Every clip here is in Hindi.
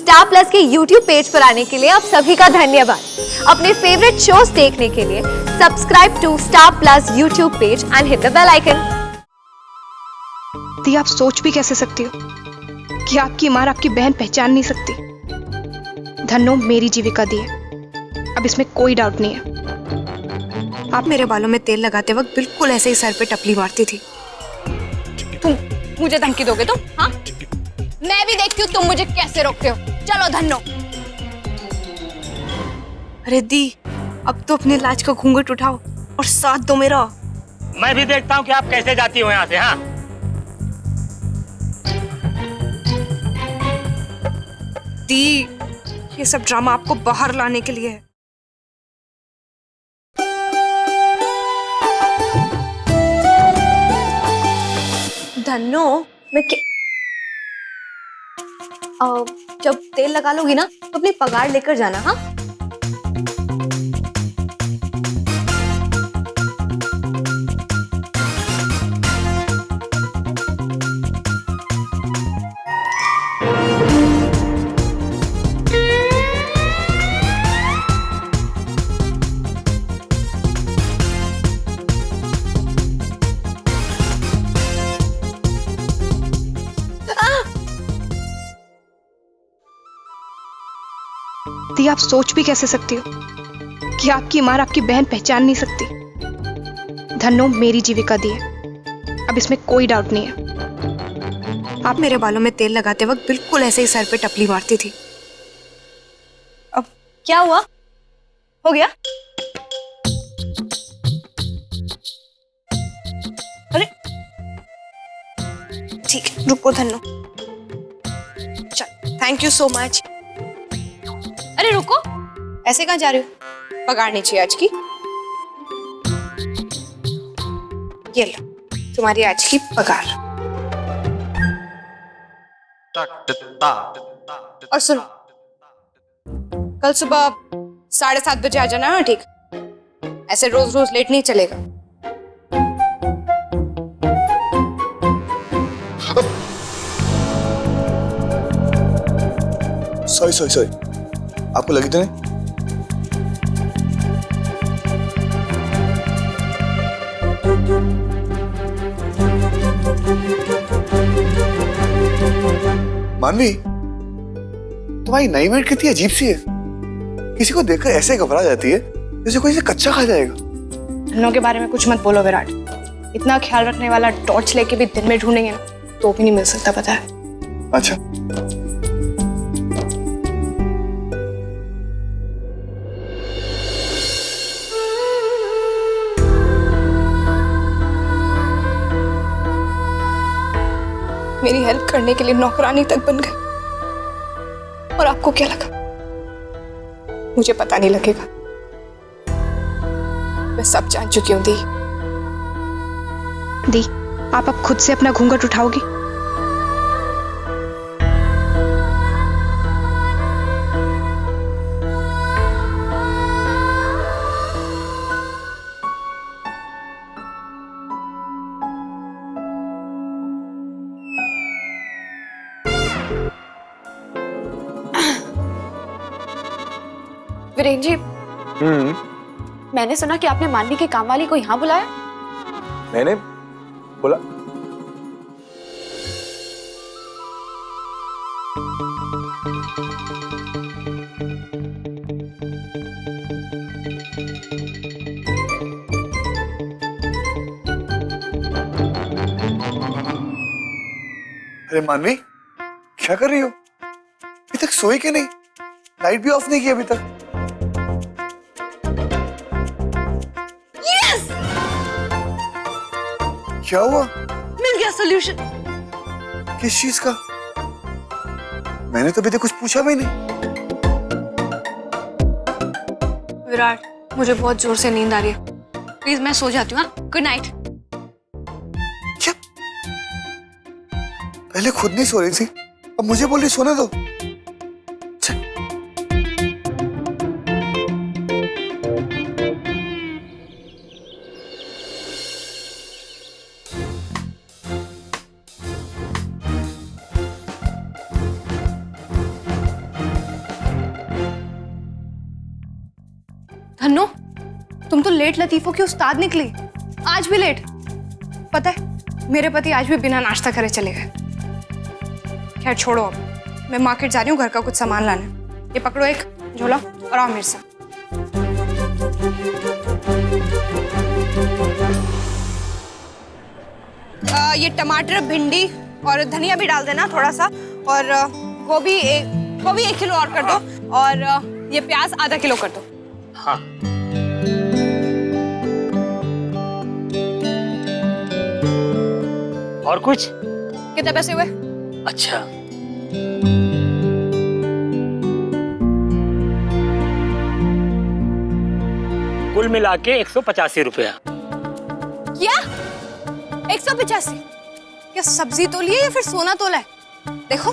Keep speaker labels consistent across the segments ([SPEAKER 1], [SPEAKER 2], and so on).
[SPEAKER 1] स्टार प्लस के YouTube पेज पर आने के लिए आप सभी का धन्यवाद। अपने फेवरेट शोज देखने के लिए subscribe to star plus YouTube page and hit the bell icon.
[SPEAKER 2] दी, आप सोच भी कैसे सकती हो कि आपकी मां आपकी बहन पहचान नहीं सकती। धन्नो मेरी जीविका दी है, अब इसमें कोई डाउट नहीं है। आप मेरे बालों में तेल लगाते वक्त बिल्कुल ऐसे ही सर पे टपली मारती थी।
[SPEAKER 3] तुम मुझे धमकी दोगे तुम? हाँ, मैं भी देखती हूँ तुम मुझे कैसे रोकते हो। चलो धन्नो।
[SPEAKER 2] अरे दी, अब तो अपने लाज का घूंघट उठाओ और साथ दो मेरा।
[SPEAKER 4] मैं भी देखता हूँ कि आप कैसे जाती हो यहाँ से। हाँ,
[SPEAKER 2] दी, ये सब ड्रामा आपको बाहर लाने के लिए है।
[SPEAKER 1] धन्नो, जब तेल लगा लोगी ना तो अपनी पगार लेकर जाना। हाँ,
[SPEAKER 2] दी, आप सोच भी कैसे सकती हो कि आपकी मां आपकी बहन पहचान नहीं सकती। धन्नो मेरी जीविका दी है, अब इसमें कोई डाउट नहीं है। आप मेरे बालों में तेल लगाते वक्त बिल्कुल ऐसे ही सर पे टपली मारती थी।
[SPEAKER 1] अब क्या हुआ? हो गया? अरे
[SPEAKER 2] ठीक है, रुको धन्नो। चल, थैंक यू सो मच।
[SPEAKER 3] अरे रुको,
[SPEAKER 2] ऐसे कहाँ जा रही हो? पगार नहीं चाहिए आज की? ये लो, तुम्हारी आज की पगार। और सुनो, कल सुबह 7:30 बजे आ जाना। हाँ ठीक, ऐसे रोज रोज लेट नहीं चलेगा।
[SPEAKER 5] सॉरी, आपको लगी तो नहीं? मानवी, तुम्हारी नई मेड कितनी अजीब सी है। किसी को देखकर ऐसे घबरा जाती है जैसे कोई इसे कच्चा खा जाएगा।
[SPEAKER 2] धन्नो के बारे में कुछ मत बोलो विराट। इतना ख्याल रखने वाला टॉर्च लेके भी दिन में ढूंढेंगे ना तो भी नहीं मिल सकता, पता है?
[SPEAKER 5] अच्छा,
[SPEAKER 2] मेरी हेल्प करने के लिए नौकरानी तक बन गई। और आपको क्या लगा मुझे पता नहीं लगेगा? मैं सब जान चुकी हूँ। दी, आप अब खुद से अपना घूंघट उठाओगी?
[SPEAKER 3] वीरेन जी, मैंने सुना कि आपने मानवी की कामवाली को यहाँ बुलाया।
[SPEAKER 5] मैंने बोला? अरे मानवी, क्या कर रही हो? अभी तक सोई क्यों नहीं? लाइट भी ऑफ नहीं की अभी तक। क्या हुआ?
[SPEAKER 1] मिल गया सॉल्यूशन।
[SPEAKER 5] किस चीज का? मैंने तो अभी तक कुछ पूछा भी नहीं।
[SPEAKER 2] विराट, मुझे बहुत जोर से नींद आ रही है, प्लीज मैं सो जाती हूँ। Good night.
[SPEAKER 5] क्या? पहले खुद नहीं सो रही थी, अब मुझे बोल रही सोने दो।
[SPEAKER 2] धन्नो, तुम तो लेट लतीफों की उस्ताद निकली, आज भी लेट। पता है मेरे पति आज भी बिना नाश्ता करे चले गए। खैर छोड़ो, अब मैं मार्केट जा रही हूँ घर का कुछ सामान लाने। ये पकड़ो एक झोला और आओ मेरे साथ। ये टमाटर, भिंडी और धनिया भी डाल देना थोड़ा सा, और गोभी 1 किलो और कर दो, और ये प्याज आधा किलो कर दो।
[SPEAKER 4] हाँ। और कुछ?
[SPEAKER 2] कितने पैसे हुए?
[SPEAKER 4] अच्छा, कुल मिला के 185 रुपया।
[SPEAKER 2] क्या 185? क्या सब्जी तोली है या फिर सोना तोला है? देखो,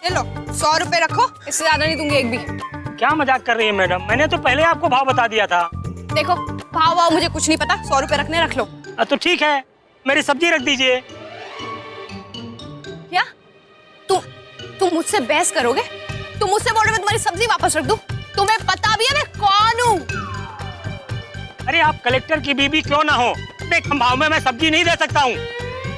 [SPEAKER 2] ये लो 100 रुपए रखो, इससे ज्यादा नहीं दूंगी एक भी।
[SPEAKER 4] क्या मजाक कर रही है मैडम? मैंने तो पहले आपको भाव बता दिया था।
[SPEAKER 2] देखो भाव मुझे कुछ नहीं पता, 100 रुपए रखने रख लो।
[SPEAKER 4] तो ठीक है, मेरी सब्जी रख दीजिए।
[SPEAKER 2] क्या तुम मुझसे बहस करोगे? तुम मुझसे बोल रहे मैं तुम्हारी सब्जी वापस रख दूं? तुम्हें पता भी है मैं कौन हूँ?
[SPEAKER 4] अरे आप कलेक्टर की बीबी क्यों ना हो, इतने कम भाव में मैं सब्जी नहीं दे सकता हूँ।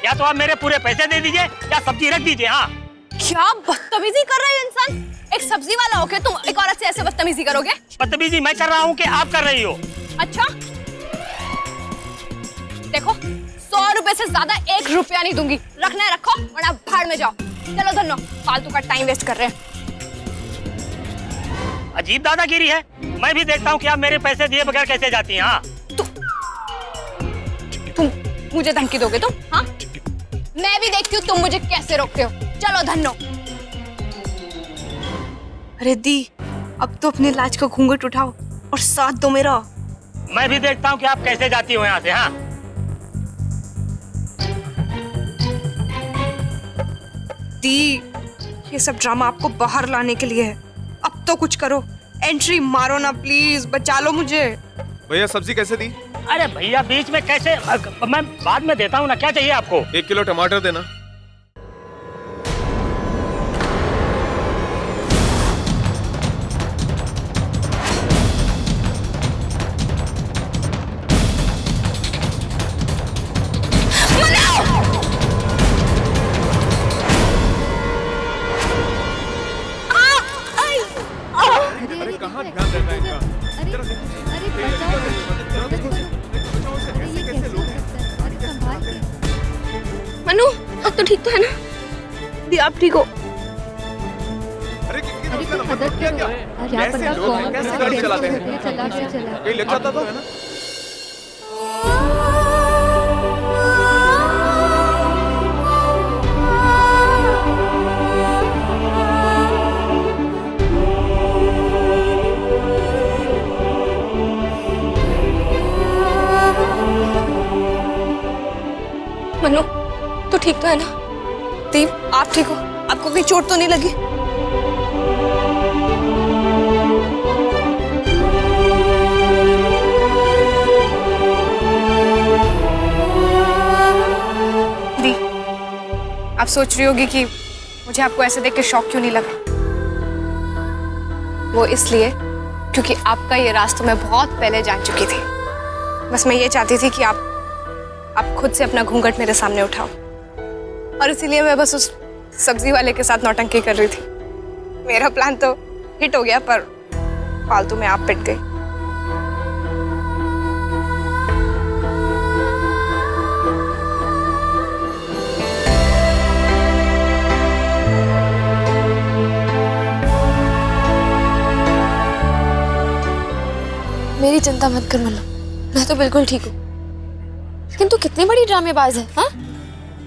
[SPEAKER 4] या तो आप मेरे पूरे पैसे दे दीजिए या सब्जी रख दीजिए। हाँ,
[SPEAKER 2] क्या बदतमीजी कर रहा है इंसान? एक सब्जी वाला होके तुम एक औरत से ऐसे बदतमीजी करोगे?
[SPEAKER 4] बदतमीजी मैं कर रहा हूँ कि आप कर रही हो?
[SPEAKER 2] अच्छा, देखो 100 रुपए से ज्यादा 1 रुपया नहीं दूंगी। रखना है रखो वरना भाड़ में जाओ। चलो धन्नो, फालतू का टाइम वेस्ट कर रहे हैं।
[SPEAKER 4] अजीब दादागिरी है। मैं भी देखता हूँ कि आप मेरे पैसे दिए बगैर कैसे जाती हैं। हाँ,
[SPEAKER 2] तुम मुझे धमकी दोगे तुम? हाँ, मैं भी देखती हूँ तुम मुझे कैसे रोकते हो। चलो धन्नो। अरे दी, अब तो अपने लाज का घूंघट उठाओ और साथ दो मेरा।
[SPEAKER 4] मैं भी देखता हूँ कि आप कैसे जाती हो यहाँ से। हाँ,
[SPEAKER 2] दी, ये सब ड्रामा आपको बाहर लाने के लिए है। अब तो कुछ करो, एंट्री मारो ना प्लीज, बचा लो मुझे।
[SPEAKER 6] भैया सब्जी कैसे दी?
[SPEAKER 4] अरे भैया बीच में कैसे? मैं बाद में देता हूँ ना। क्या चाहिए आपको?
[SPEAKER 6] 1 किलो टमाटर देना। अरे कहाँ ध्यान रहता है इनका? जरा देखो। ऐसे कैसे लोग हैं?
[SPEAKER 2] मनु, अब तो ठीक तो है ना? दी आप ठीक हो?
[SPEAKER 6] अरे किसकी दोस्त का नंबर नोट किया क्या? कैसे लोग हैं? कैसे गाड़ी चलाते हैं? कहीं लग जाता तो है ना?
[SPEAKER 2] मनु, तो ठीक तो है ना? दीप, आप ठीक हो? आपको कहीं चोट तो नहीं लगी? दी, आप सोच रही होगी कि मुझे आपको ऐसे देख के शौक क्यों नहीं लगा? वो इसलिए क्योंकि आपका ये रास्ता मैं बहुत पहले जान चुकी थी। बस मैं ये चाहती थी कि आप खुद से अपना घूंघट मेरे सामने उठाओ, और इसीलिए मैं बस उस सब्जी वाले के साथ नौटंकी कर रही थी। मेरा प्लान तो हिट हो गया, पर फालतू में आप पिट गई।
[SPEAKER 3] मेरी चिंता मत कर मल्लू, मैं तो बिल्कुल ठीक हूँ। लेकिन तू कितनी बड़ी ड्रामेबाज है। हाँ,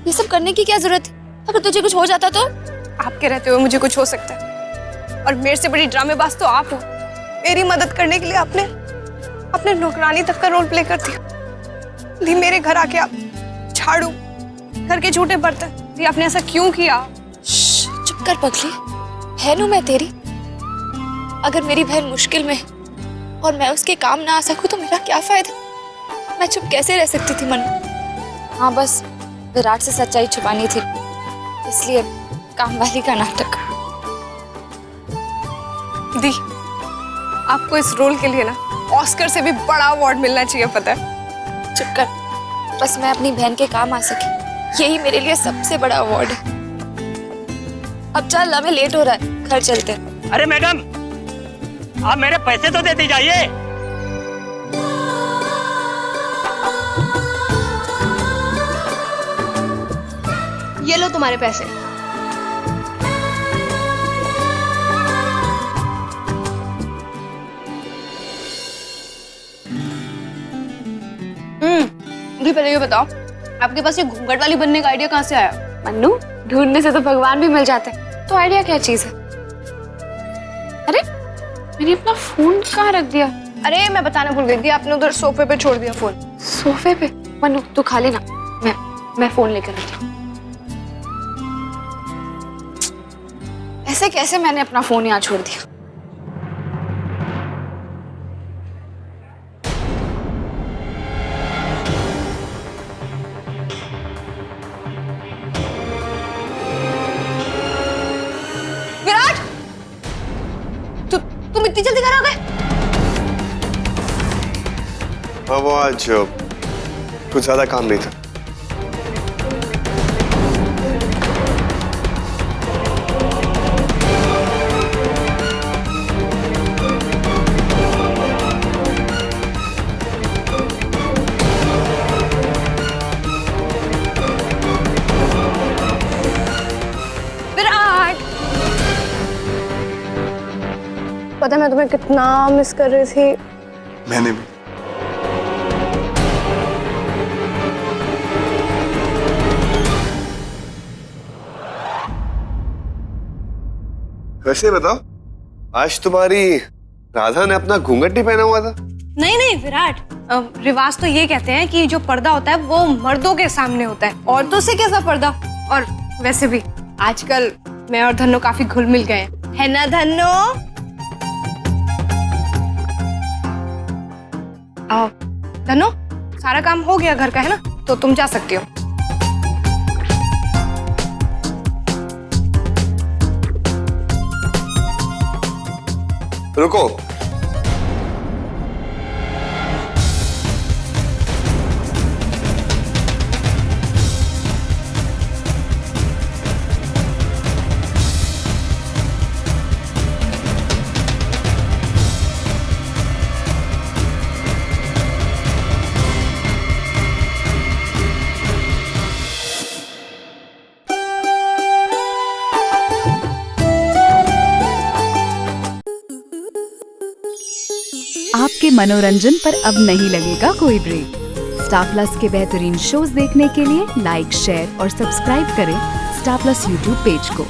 [SPEAKER 3] ये सब करने की क्या जरूरत है? अगर तुझे कुछ हो जाता तो?
[SPEAKER 2] आपके रहते हुए मुझे कुछ हो सकता है, और मेरे से बड़ी ड्रामेबाज तो आप हो। मेरी मदद करने के लिए आपने नौकरानी तक का रोल प्ले कर दिया। दी, मेरे घर आके आप झाड़ू, घर के झूठे बर्तन, दी आपने ऐसा क्यों किया?
[SPEAKER 3] चुप कर पगली, बहन हूं मैं तेरी। अगर मेरी बहन मुश्किल में और मैं उसके काम ना आ सकूं तो मेरा क्या फायदा? मैं चुप कैसे रह सकती थी मनु? हाँ, बस विराट से सच्चाई छुपानी थी, इसलिए कामवाली का नाटक।
[SPEAKER 2] दी, आपको इस रोल के लिए ना ऑस्कर से भी बड़ा अवार्ड मिलना चाहिए, पता है।
[SPEAKER 3] चुप कर, बस मैं अपनी बहन के काम आ सकी, यही मेरे लिए सबसे बड़ा अवार्ड है। अब चल, हमें लेट हो रहा है, घर चलते हैं।
[SPEAKER 4] अरे मैडम, आप मेरे पैसे तो देती जाइए।
[SPEAKER 2] ये लो तुम्हारे पैसे। मुझे पहले ये बताओ, आपके पास ये घूंघट वाली बनने का आइडिया कहाँ से आया?
[SPEAKER 3] मन्नू, ढूंढने से तो भगवान भी मिल जाते हैं, तो आइडिया क्या चीज है? अरे मैंने अपना फोन कहाँ रख दिया?
[SPEAKER 2] अरे मैं बताना भूल गई थी, आपने उधर सोफे पे छोड़ दिया फोन।
[SPEAKER 3] सोफे पे? मन्नू तू खा लेना, मैं फोन लेकर आती हूँ। ऐसे कैसे मैंने अपना फोन यहाँ छोड़ दिया?
[SPEAKER 2] विराट, तुम इतनी जल्दी घर आ गए?
[SPEAKER 5] अब आज कुछ ज्यादा काम नहीं था।
[SPEAKER 2] विराट, पता है मैं तुम्हें कितना मिस कर रही थी।
[SPEAKER 5] मैंने भी। वैसे बताओ, आज तुम्हारी राधा ने अपना घूंघट नहीं पहना हुआ था?
[SPEAKER 2] नहीं नहीं विराट, रिवाज तो ये कहते हैं कि जो पर्दा होता है वो मर्दों के सामने होता है, औरतों से कैसा पर्दा। और वैसे भी आजकल मैं और धन्नो काफी घुल मिल गए हैं, है ना धन्नो? धन्नो, सारा काम हो गया घर का, है ना? तो तुम जा सकती हो।
[SPEAKER 5] रुको,
[SPEAKER 7] आपके मनोरंजन पर अब नहीं लगेगा कोई ब्रेक। स्टार प्लस के बेहतरीन शोज देखने के लिए लाइक, शेयर और सब्सक्राइब करें स्टार प्लस यूट्यूब पेज को।